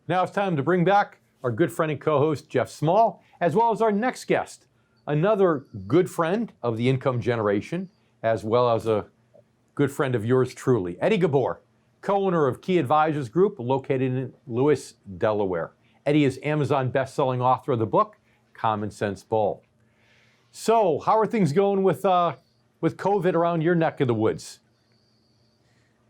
Now it's time to bring back our good friend and co-host, Jeff Small, as well as our next guest, another good friend of the income generation, as well as a good friend of yours truly, Eddie Ghabour, co-owner of Key Advisors Group, located in Lewis, Delaware. Eddie is Amazon best-selling author of the book, Common Sense Bull. So, how are things going with COVID around your neck of the woods?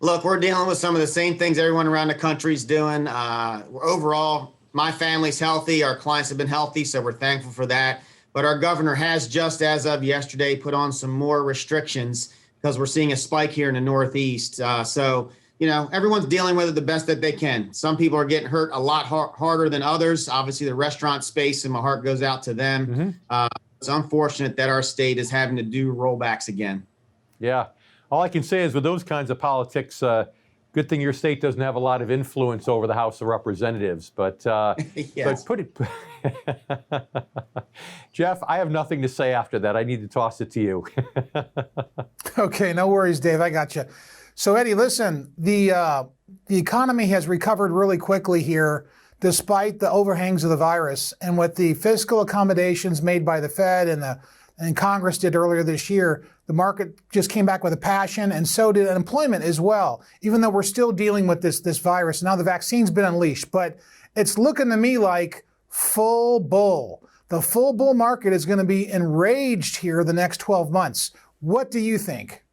Look, we're dealing with some of the same things everyone around the country is doing. Overall, my family's healthy. Our clients have been healthy, so we're thankful for that. But our governor has, just as of yesterday, put on some more restrictions because we're seeing a spike here in the Northeast. So, everyone's dealing with it the best that they can. Some people are getting hurt a lot harder than others. Obviously, the restaurant space, and my heart goes out to them. It's unfortunate that our state is having to do rollbacks again. Yeah. All I can say is with those kinds of politics, good thing your state doesn't have a lot of influence over the House of Representatives. But, yes. Jeff, I have nothing to say after that. I need to toss it to you. Okay, no worries, Dave. I got you. So, Eddie, listen, the economy has recovered really quickly here, despite the overhangs of the virus, and with the fiscal accommodations made by the Fed and Congress did earlier this year, the market just came back with a passion, and so did unemployment as well, even though we're still dealing with this virus. Now the vaccine's been unleashed, but it's looking to me like full bull. The full bull market is going to be enraged here the next 12 months. What do you think?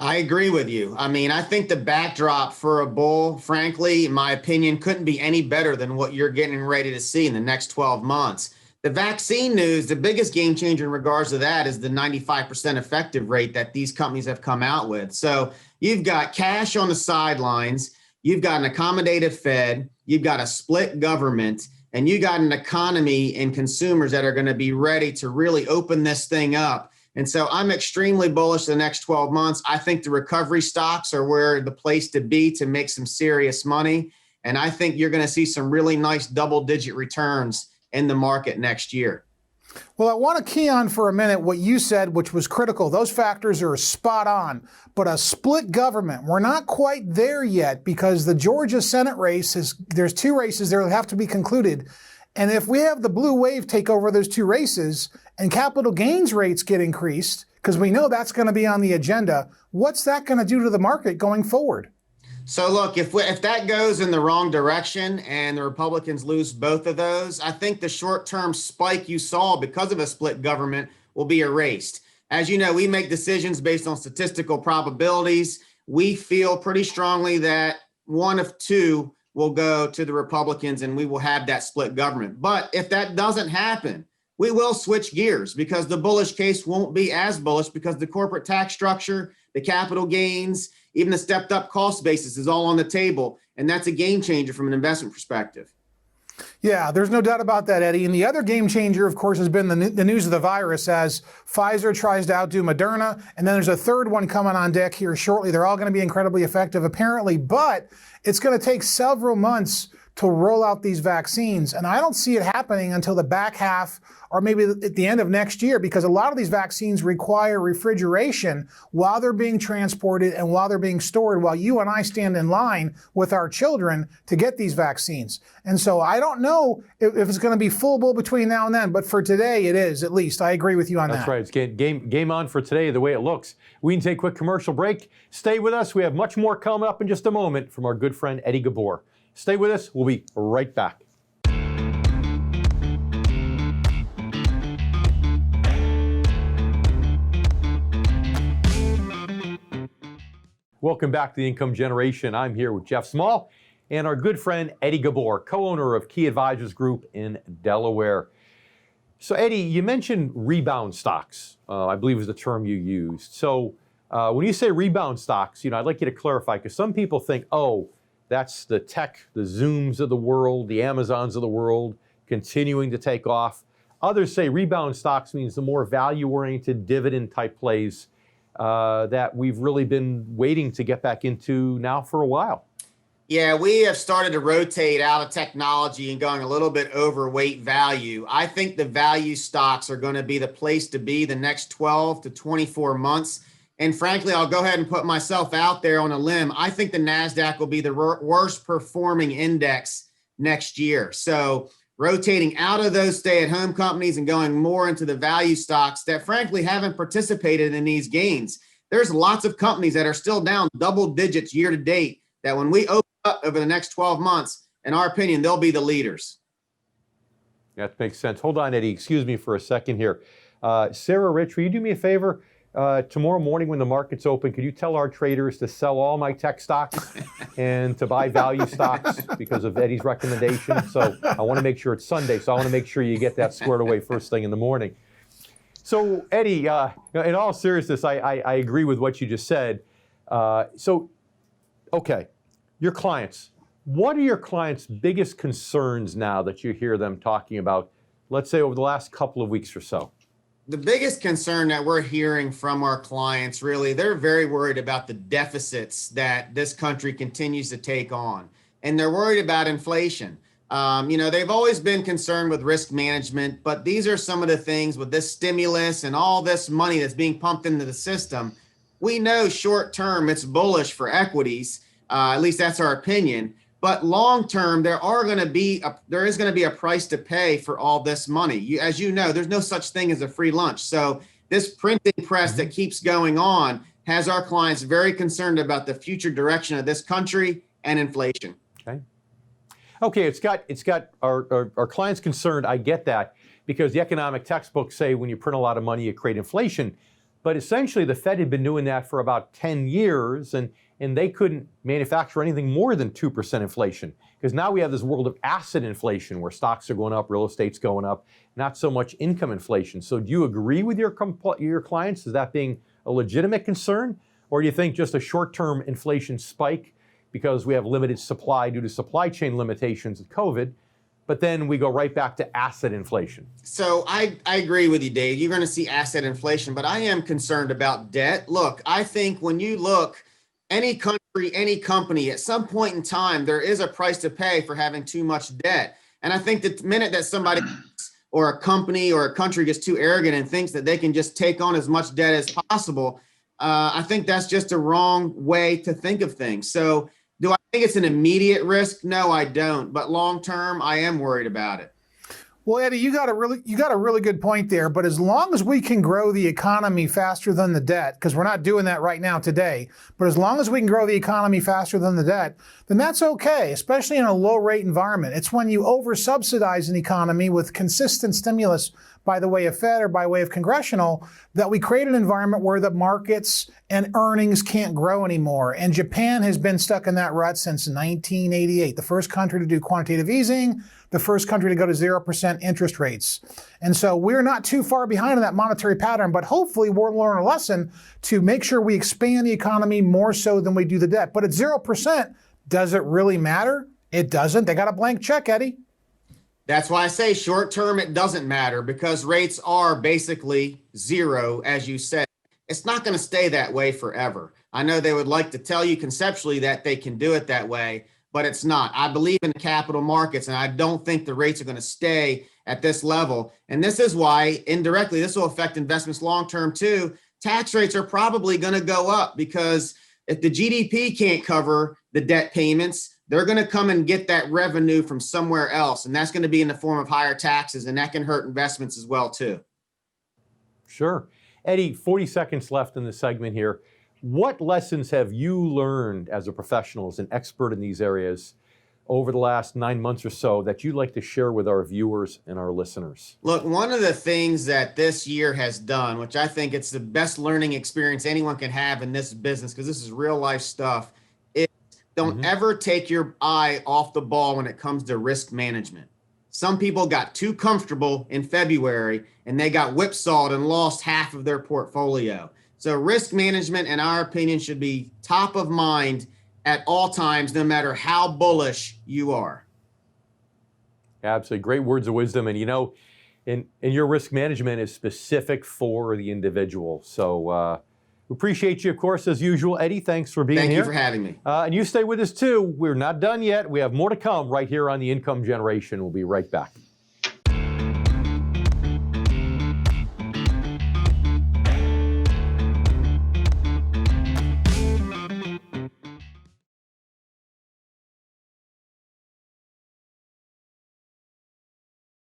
I agree with you. I think the backdrop for a bull, frankly, in my opinion, couldn't be any better than what you're getting ready to see in the next 12 months. The vaccine news, the biggest game changer in regards to that is the 95% effective rate that these companies have come out with. So you've got cash on the sidelines, you've got an accommodative Fed, you've got a split government, and you got an economy and consumers that are going to be ready to really open this thing up. And so I'm extremely bullish the next 12 months. I think the recovery stocks are where the place to be to make some serious money. And I think you're going to see some really nice double-digit returns in the market next year. Well, I want to key on for a minute what you said, which was critical. Those factors are spot on. But a split government, we're not quite there yet because the Georgia Senate race there's two races there that have to be concluded. And if we have the blue wave take over those two races and capital gains rates get increased, because we know that's going to be on the agenda, what's that going to do to the market going forward? So look, if that goes in the wrong direction and the Republicans lose both of those, I think the short-term spike you saw because of a split government will be erased. As you know, we make decisions based on statistical probabilities. We feel pretty strongly that one of two will go to the Republicans and we will have that split government. But if that doesn't happen, we will switch gears because the bullish case won't be as bullish because the corporate tax structure, the capital gains, even the stepped up cost basis is all on the table. And that's a game changer from an investment perspective. Yeah, there's no doubt about that, Eddie. And the other game changer, of course, has been the news of the virus as Pfizer tries to outdo Moderna. And then there's a third one coming on deck here shortly. They're all going to be incredibly effective, apparently. But it's going to take several months to roll out these vaccines. And I don't see it happening until the back half or maybe at the end of next year, because a lot of these vaccines require refrigeration while they're being transported and while they're being stored, while you and I stand in line with our children to get these vaccines. And so I don't know if it's going to be full bull between now and then, but for today it is, at least. I agree with you on that. That's right. It's game on for today, the way it looks. We can take a quick commercial break. Stay with us. We have much more coming up in just a moment from our good friend Eddie Ghabour. Stay with us. We'll be right back. Welcome back to the Income Generation. I'm here with Jeff Small and our good friend Eddie Ghabour, co-owner of Key Advisors Group in Delaware. So Eddie, you mentioned rebound stocks, I believe is the term you used. So when you say rebound stocks, I'd like you to clarify, because some people think, oh, that's the tech, the Zooms of the world, the Amazons of the world continuing to take off. Others say rebound stocks means the more value-oriented dividend type plays that we've really been waiting to get back into now for a while. Yeah, we have started to rotate out of technology and going a little bit overweight value. I think the value stocks are going to be the place to be the next 12 to 24 months. And frankly, I'll go ahead and put myself out there on a limb. I think the NASDAQ will be the worst performing index next year. So rotating out of those stay-at-home companies and going more into the value stocks that frankly haven't participated in these gains. There's lots of companies that are still down double digits year to date that when we open up over the next 12 months, in our opinion, they'll be the leaders. That makes sense. Hold on, Eddie. Excuse me for a second here. Sarah Rich, will you do me a favor? Tomorrow morning when the market's open, could you tell our traders to sell all my tech stocks and to buy value stocks because of Eddie's recommendation? So I want to make sure it's Sunday, so I want to make sure you get that squared away first thing in the morning. So Eddie, in all seriousness, I agree with what you just said. Okay, your clients. What are your clients' biggest concerns now that you hear them talking about, let's say over the last couple of weeks or so? The biggest concern that we're hearing from our clients, really, they're very worried about the deficits that this country continues to take on. And they're worried about inflation. They've always been concerned with risk management, but these are some of the things with this stimulus and all this money that's being pumped into the system. We know short term it's bullish for equities, at least that's our opinion. But long term, there is going to be a price to pay for all this money. As you know, there's no such thing as a free lunch. So this printing press that keeps going on has our clients very concerned about the future direction of this country and inflation. Okay, it's got our clients concerned. I get that because the economic textbooks say when you print a lot of money, you create inflation. But essentially, the Fed had been doing that for about 10 years, and they couldn't manufacture anything more than 2% inflation. Because now we have this world of asset inflation where stocks are going up, real estate's going up, not so much income inflation. So do you agree with your clients? Is that being a legitimate concern? Or do you think just a short-term inflation spike because we have limited supply due to supply chain limitations of COVID, but then we go right back to asset inflation? So I agree with you, Dave. You're going to see asset inflation, but I am concerned about debt. Look, I think when you look, any country, any company, at some point in time, there is a price to pay for having too much debt. And I think the minute that somebody or a company or a country gets too arrogant and thinks that they can just take on as much debt as possible, I think that's just a wrong way to think of things. So do I think it's an immediate risk? No, I don't. But long term, I am worried about it. Well, Eddie, you got a really good point there. But as long as we can grow the economy faster than the debt, because we're not doing that right now today, but as long as we can grow the economy faster than the debt, then that's okay, especially in a low rate environment. It's when you over subsidize an economy with consistent stimulus by the way of Fed or by way of congressional, that we create an environment where the markets and earnings can't grow anymore. And Japan has been stuck in that rut since 1988, the first country to do quantitative easing, the first country to go to 0% interest rates. And so we're not too far behind in that monetary pattern, but hopefully we'll learn a lesson to make sure we expand the economy more so than we do the debt. But at 0%, does it really matter? It doesn't. They got a blank check, Eddie. That's why I say short term, it doesn't matter because rates are basically zero, as you said. It's not going to stay that way forever. I know they would like to tell you conceptually that they can do it that way, but it's not. I believe in the capital markets, and I don't think the rates are going to stay at this level. And this is why, indirectly, this will affect investments long term too. Tax rates are probably going to go up because if the GDP can't cover the debt payments, they're going to come and get that revenue from somewhere else. And that's going to be in the form of higher taxes, and that can hurt investments as well too. Sure. Eddie, 40 seconds left in the segment here. What lessons have you learned as a professional, as an expert in these areas over the last 9 months or so that you'd like to share with our viewers and our listeners? Look, one of the things that this year has done, which I think it's the best learning experience anyone can have in this business, because this is real life stuff, is don't ever take your eye off the ball when it comes to risk management. Some people got too comfortable in February and they got whipsawed and lost half of their portfolio. So risk management, in our opinion, should be top of mind at all times, no matter how bullish you are. Absolutely. Great words of wisdom. And, you know, in your risk management is specific for the individual. So we appreciate you, of course, as usual. Eddie, thanks for being here. Thank you for having me. And you stay with us, too. We're not done yet. We have more to come right here on The Income Generation. We'll be right back.